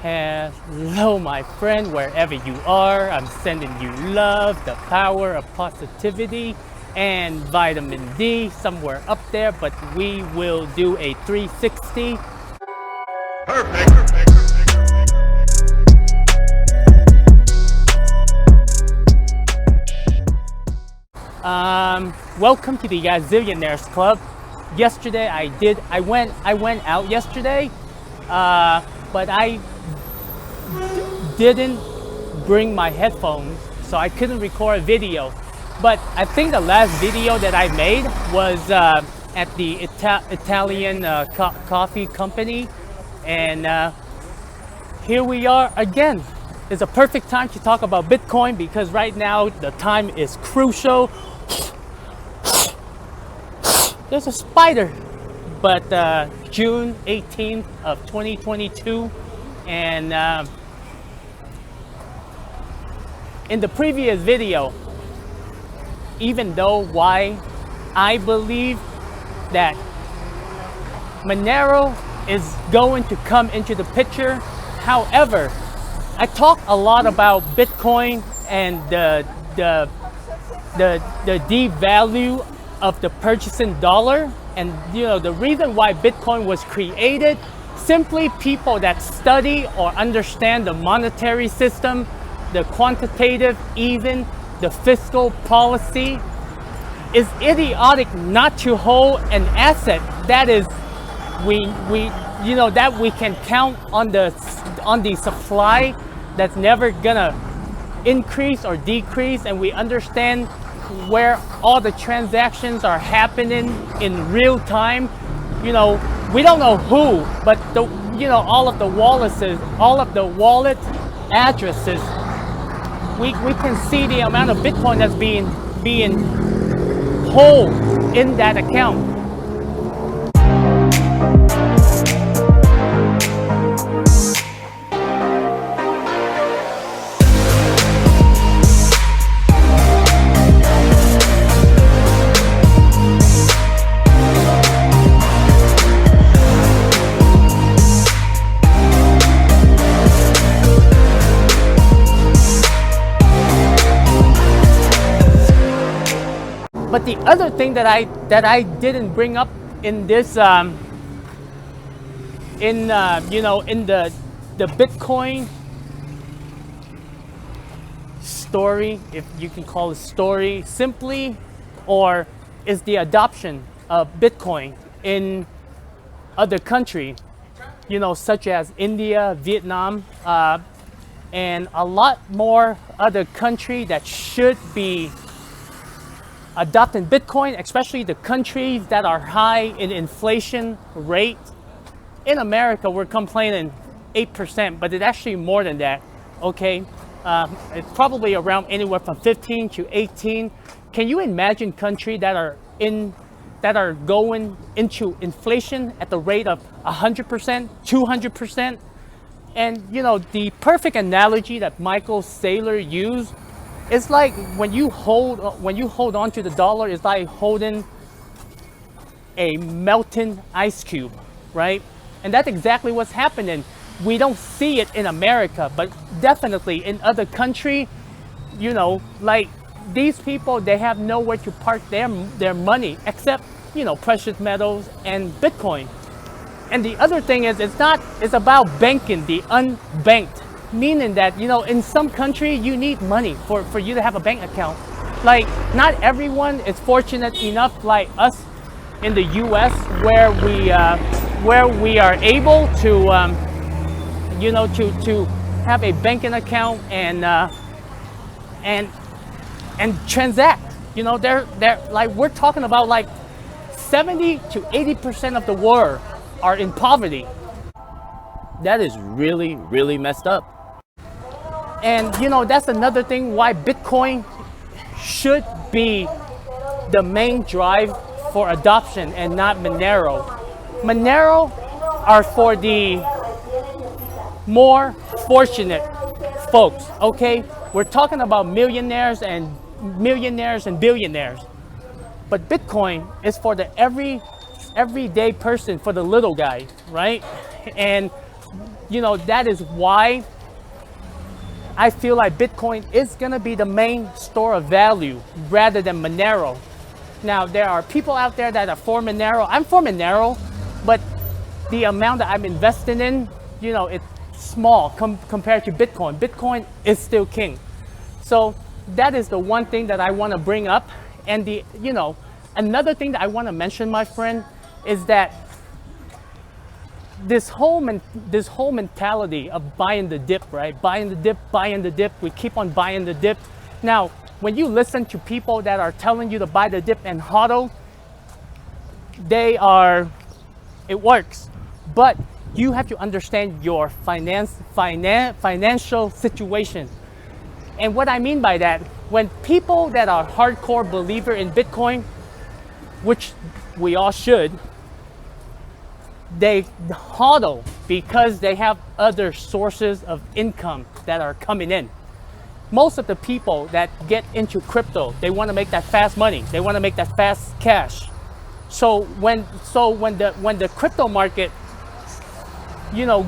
Hello, my friend, wherever you are. I'm sending you love, the power of positivity, and vitamin D somewhere up there, but we will do a 360. Perfect. Welcome to the Gazillionaires Club. Yesterday I went out yesterday, but I didn't bring my headphones, so I couldn't record a video. But I think the last video that I made was at the Italian coffee company, and here we are again. It's a perfect time to talk about Bitcoin because right now the time is crucial. There's a spider, but June 18th of 2022, and in the previous video, even though why I believe that Monero is going to come into the picture, however, I talk a lot about Bitcoin and the devalue of the purchasing dollar, and the reason why Bitcoin was created. Simply people that study or understand the monetary system, the quantitative, even the fiscal policy, is idiotic not to hold an asset that is that we can count on the supply that's never gonna increase or decrease, and we understand where all the transactions are happening in real time. We don't know who, but all of the wallet addresses, we can see the amount of Bitcoin that's being held in that account. But the other thing that I didn't bring up in this in the Bitcoin story, if you can call it story, simply, or is the adoption of Bitcoin in other countries, such as India, Vietnam, and a lot more other countries that should be adopting Bitcoin, especially the countries that are high in inflation rate. In America, we're complaining 8%, but it's actually more than that. Okay, it's probably around anywhere from 15 to 18. Can you imagine countries that are going into inflation at the rate of 100%, 200%? And the perfect analogy that Michael Saylor used, it's like when you hold on to the dollar, it's like holding a melting ice cube, right? And that's exactly what's happening. We don't see it in America, but definitely in other countries, like these people, they have nowhere to park their money except, precious metals and Bitcoin. And the other thing is, it's about banking the unbanked. Meaning that, in some country you need money for you to have a bank account. Like, not everyone is fortunate enough like us in the US where we are able to to have a banking account and transact. They're like, we're talking about like 70 to 80% of the world are in poverty. That is really, really messed up. And that's another thing why Bitcoin should be the main drive for adoption and not Monero. Monero are for the more fortunate folks, okay? We're talking about millionaires and billionaires. But Bitcoin is for the everyday person, for the little guy, right? And that is why I feel like Bitcoin is gonna be the main store of value rather than Monero. Now, there are people out there that are for Monero. I'm for Monero, but the amount that I'm investing in, it's small compared to Bitcoin. Bitcoin is still king. So that is the one thing that I want to bring up. And another thing that I want to mention, my friend, is that this whole mentality of buying the dip, right? Buying the dip. We keep on buying the dip. Now, when you listen to people that are telling you to buy the dip and hodl, it works. But you have to understand your financial situation. And what I mean by that, when people that are hardcore believer in Bitcoin, which we all should, they hodl because they have other sources of income that are coming in. Most of the people that get into crypto, they want to make that fast money. They want to make that fast cash. So when the crypto market,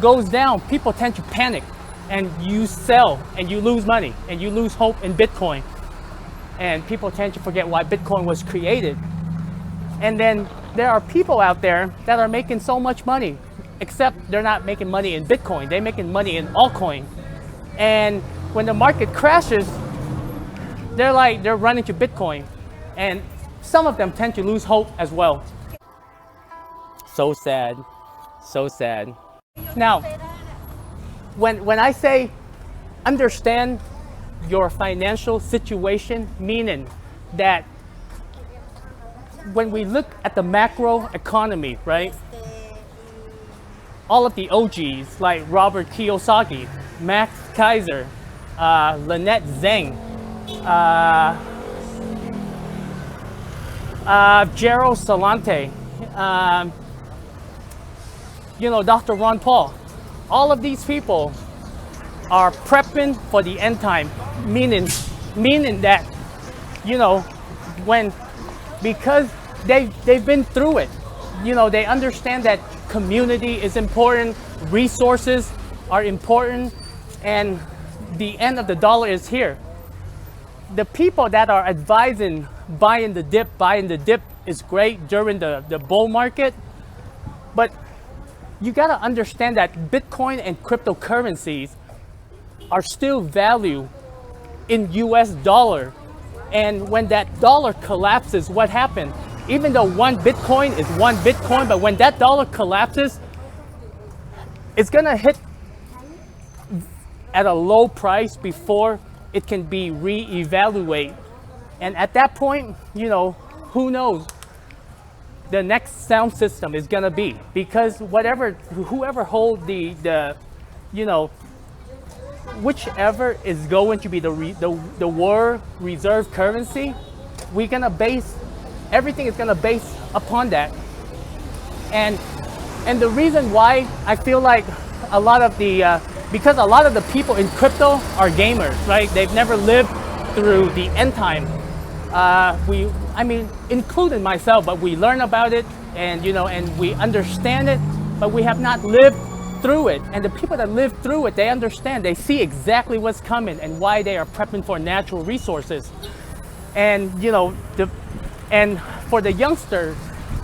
goes down, people tend to panic, and you sell and you lose money and you lose hope in Bitcoin. And people tend to forget why Bitcoin was created. And then there are people out there that are making so much money, except they're not making money in Bitcoin. They're making money in altcoin. And when the market crashes, they're running to Bitcoin. And some of them tend to lose hope as well. So sad. So sad. Now, when I say understand your financial situation, meaning that when we look at the macro economy, right? All of the OGs like Robert Kiyosaki, Max Kaiser, Lynette Zhang, Gerald Salante, Dr. Ron Paul, all of these people are prepping for the end time, meaning that, because they've been through it, they understand that community is important, resources are important, and the end of the dollar is here. The people that are advising buying the dip is great during the bull market, but you got to understand that Bitcoin and cryptocurrencies are still value in US dollar. And when that dollar collapses, what happened? Even though one Bitcoin is one Bitcoin, but when that dollar collapses, it's gonna hit at a low price before it can be re-evaluated. And at that point, who knows? The next sound system is gonna be, because whoever hold whichever is going to be the world reserve currency, everything is gonna base upon that. And the reason why I feel like because a lot of the people in crypto are gamers, right? They've never lived through the end time. Including myself, but we learn about it and we understand it, but we have not lived through it. And the people that live through it, they understand, they see exactly what's coming and why they are prepping for natural resources. And and for the youngsters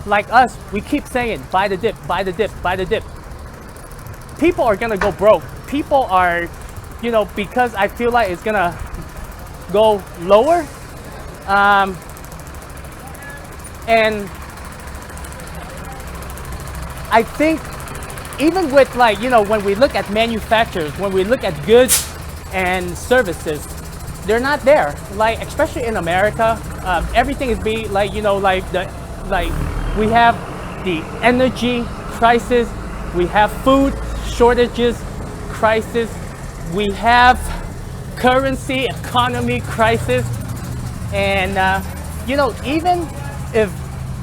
like us, we keep saying, buy the dip, buy the dip, buy the dip. People are gonna go broke. People are, because I feel like it's gonna go lower. And I think even with when we look at manufacturers, when we look at goods and services, they're not there. Like, especially in America, everything is being we have the energy crisis, we have food shortages crisis, we have currency economy crisis, and even if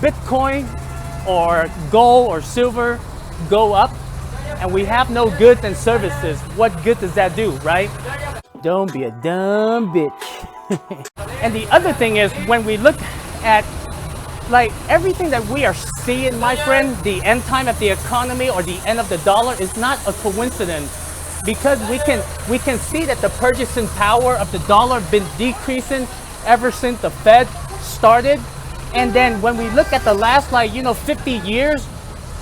Bitcoin or gold or silver go up and we have no goods and services, what good does that do, right? Don't be a dumb bitch. And the other thing is, when we look at like everything that we are seeing, my friend, the end time of the economy or the end of the dollar is not a coincidence, because we can see that the purchasing power of the dollar been decreasing ever since the Fed started. And then when we look at the last 50 years,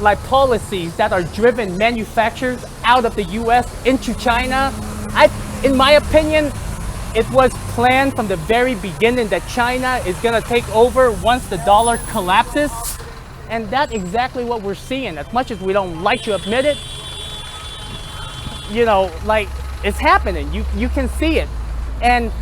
like policies that are driven manufacturers out of the US into China, in my opinion, it was planned from the very beginning that China is going to take over once the dollar collapses. And that's exactly what we're seeing. As much as we don't like to admit it, it's happening. You can see it. And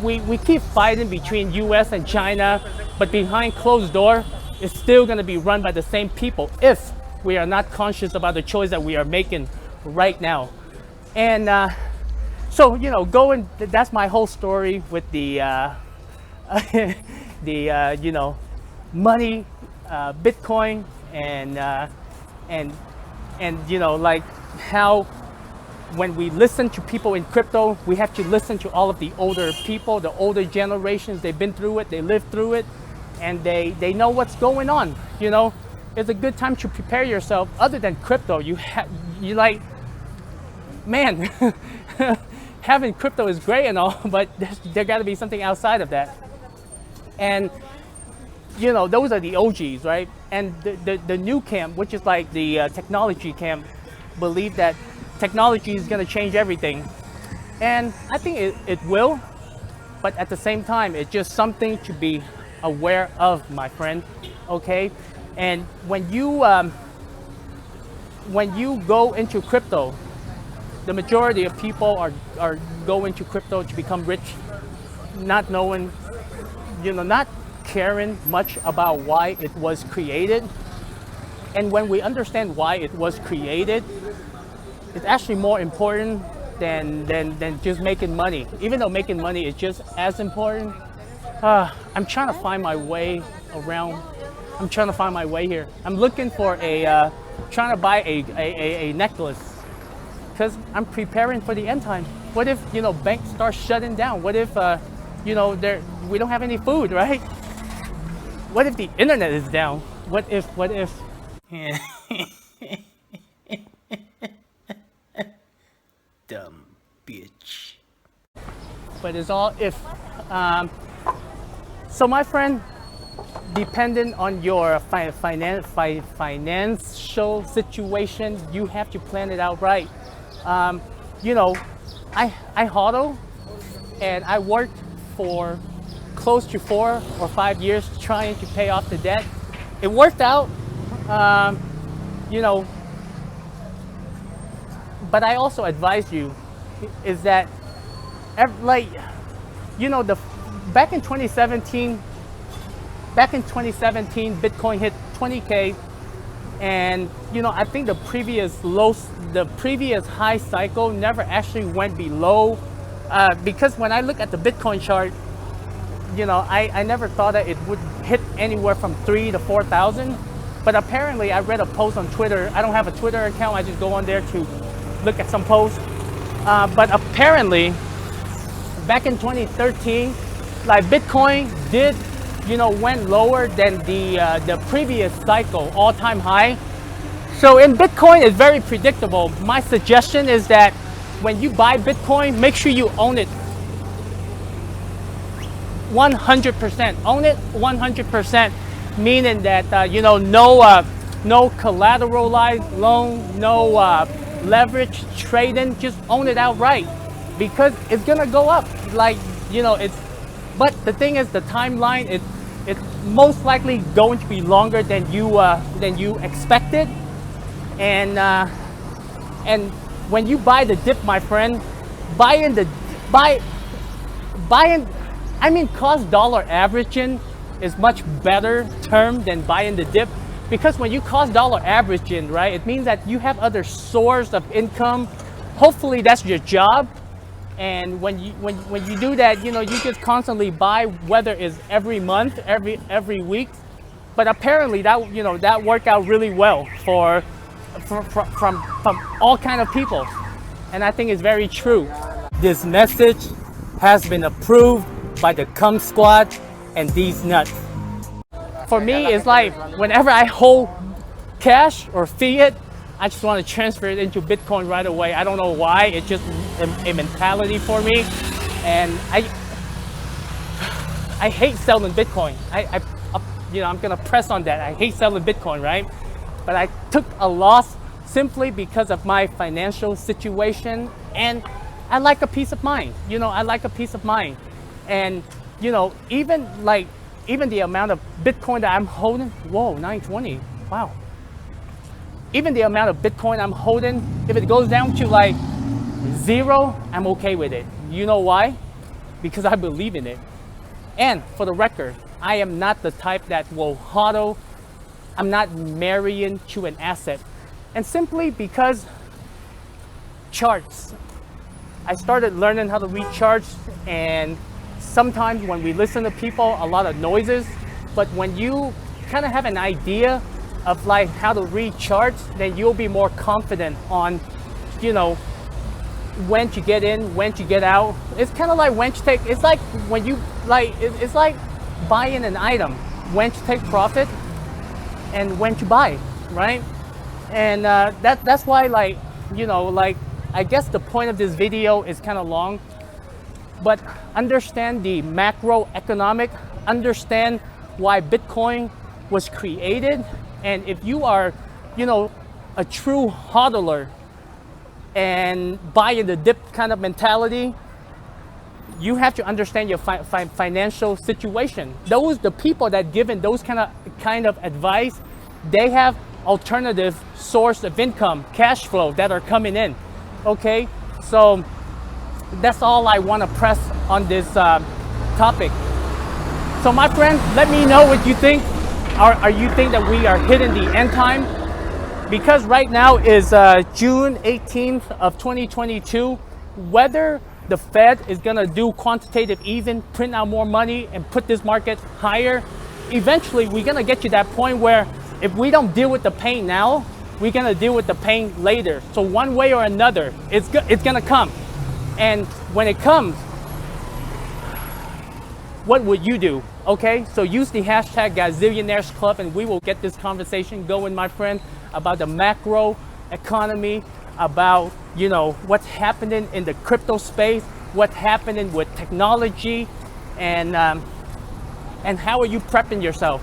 we keep fighting between US and China, but behind closed door, it's still going to be run by the same people if we are not conscious about the choice that we are making right now. And so, that's my whole story with the money, Bitcoin, and like how when we listen to people in crypto, we have to listen to all of the older people, the older generations. They've been through it, they lived through it, and they know what's going on. It's a good time to prepare yourself. Other than crypto, man, having crypto is great and all, but there got to be something outside of that. And those are the OGs, right? And the new camp, which is like the technology camp, believe that technology is going to change everything. And I think it will, but at the same time, it's just something to be aware of, my friend. Okay? And when you go into crypto, the majority of people are going to crypto to become rich, not knowing, not caring much about why it was created. And when we understand why it was created, it's actually more important than just making money. Even though making money is just as important, I'm trying to find my way around. I'm trying to find my way here. I'm looking for trying to buy a necklace, because I'm preparing for the end time. What if, banks start shutting down? What if, we don't have any food, right? What if the internet is down? What if? Dumb bitch. But it's all if. So my friend, depending on your financial situation, you have to plan it out right. I hodl, and I worked for close to 4 or 5 years trying to pay off the debt. It worked out, but I also advise you is that, back in 2017, Bitcoin hit 20K, and I think the previous high cycle never actually went below, because when I look at the Bitcoin chart, I never thought that it would hit anywhere from 3,000 to 4,000. But apparently, I read a post on Twitter. I don't have a Twitter account. I just go on there to look at some posts. But apparently, back in 2013, like Bitcoin did, went lower than the previous cycle, all-time high. So in Bitcoin, it's very predictable. My suggestion is that when you buy Bitcoin, make sure you own it 100%. Own it 100%, meaning that no collateralized loan, no leverage trading. Just own it outright, because it's gonna go up. But the thing is, the timeline it's most likely going to be longer than you expected. And when you buy the dip, my friend, cost dollar averaging is much better term than buying the dip, because when you cost dollar averaging, right, it means that you have other source of income. Hopefully that's your job. And when you do that, you just constantly buy, whether it's every month, every week. But apparently that worked out really well from all kind of people, and I think it's very true. This message has been approved by the Cum Squad and these nuts. For me, it's like whenever I hold cash or fiat, I just want to transfer it into Bitcoin right away. I don't know why. It's just a mentality for me, and I hate selling Bitcoin. I'm gonna press on that. I hate selling Bitcoin, right? But I took a loss simply because of my financial situation, and I like a peace of mind. I like a peace of mind, and even the amount of Bitcoin that I'm holding. Whoa, 920. Wow. Even the amount of Bitcoin I'm holding, if it goes down to like 0, I'm okay with it. You know why? Because I believe in it. And for the record, I am not the type that will hodl. I'm not marrying to an asset. And simply because charts. I started learning how to read charts, and sometimes when we listen to people, a lot of noises. But when you kind of have an idea of like how to read charts, then you'll be more confident on, when to get in, when to get out. It's kind of like when to take. It's like when you it's like buying an item, when to take profit and when to buy, right? And that's why I guess the point of this video is kind of long, but understand the macroeconomic, understand why Bitcoin was created. And if you are, a true hodler and buy in the dip kind of mentality, you have to understand your financial situation. The people that given those kind of advice, they have alternative source of income, cash flow that are coming in. Okay, so that's all I want to press on this topic. So my friend, let me know what you think. Are you think that we are hitting the end time? Because right now is June 18th of 2022. Whether the Fed is gonna do quantitative easing, print out more money, and put this market higher, eventually we're gonna get to that point where if we don't deal with the pain now, we're gonna deal with the pain later. So one way or another, it's gonna come. And when it comes, what would you do? Okay, so use the hashtag Gazillionaires Club, and we will get this conversation going, my friend, about the macro economy, about what's happening in the crypto space, what's happening with technology, and how are you prepping yourself?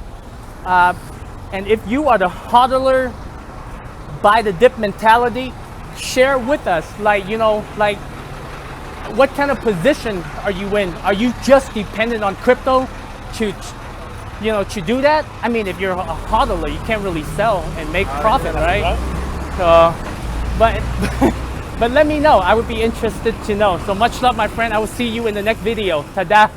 And if you are the hodler, by the dip mentality, share with us, what kind of position are you in? Are you just dependent on crypto to do that? I mean, if you're a hodler, you can't really sell and make profit, right? So, but let me know. I would be interested to know. So much love, my friend. I will see you in the next video. Tada.